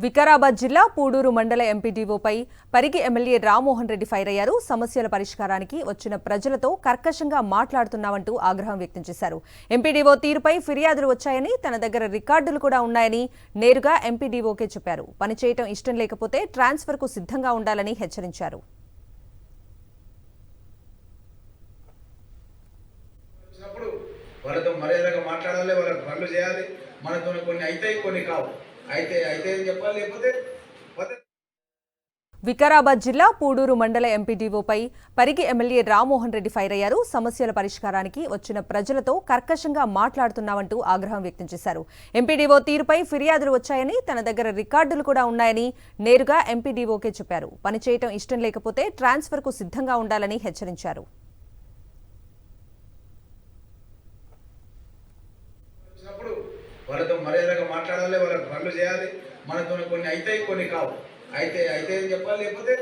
వికారాబాద్ జిల్లా పూడూరు మండల ఎంపీడీఓపై Parigi MLA Rammohan Reddy fire అయ్యారు. సమస్యల పరిష్కారానికి వచ్చిన ప్రజలతో కర్కశంగా మాట్లాడుతున్నామంటూ ఆగ్రహం వ్యక్తం చేశారు. ఎంపీడీఓ తీరుపై ఫిర్యాదులు వచ్చాయని, తన దగ్గర రికార్డులు కూడా ఉన్నాయని నేరుగా ఎంపీడీఓకే చెప్పారు. పనిచేయటం ఇష్టం లేకపోతే ట్రాన్స్ఫర్కు సిద్ధంగా ఉండాలని హెచ్చరించారు. వాళ్ళతో మర్యాదగా మాట్లాడాలి, వాళ్ళకి పనులు చేయాలి. మనతో కొన్ని అయితే కొన్ని కావు, అయితే అని చెప్పాలి, లేకపోతే. వికారాబాద్ జిల్లా పూడూరు మండల ఎంపీడీఓపై పరిగి ఎమ్మెల్యే రామ్మోహన్ రెడ్డి ఫైర్ అయ్యారు. సమస్యల పరిష్కారానికి వచ్చిన ప్రజలతో కర్కశంగా మాట్లాడుతున్నామంటూ ఆగ్రహం వ్యక్తం చేశారు. ఎంపీడీఓ తీరుపై ఫిర్యాదులు వచ్చాయని, తన దగ్గర రికార్డులు కూడా ఉన్నాయని నేరుగా ఎంపీడీఓకే చెప్పారు. పనిచేయటం ఇష్టం లేకపోతే ట్రాన్స్ఫర్కు సిద్ధంగా ఉండాలని హెచ్చరించారు. వాళ్ళతో మర్యాదగా మాట్లాడాలి, వాళ్ళకి పనులు చేయాలి. మనతో కొన్ని అయితే కొన్ని కావు, అయితే అని చెప్పాలి, లేకపోతే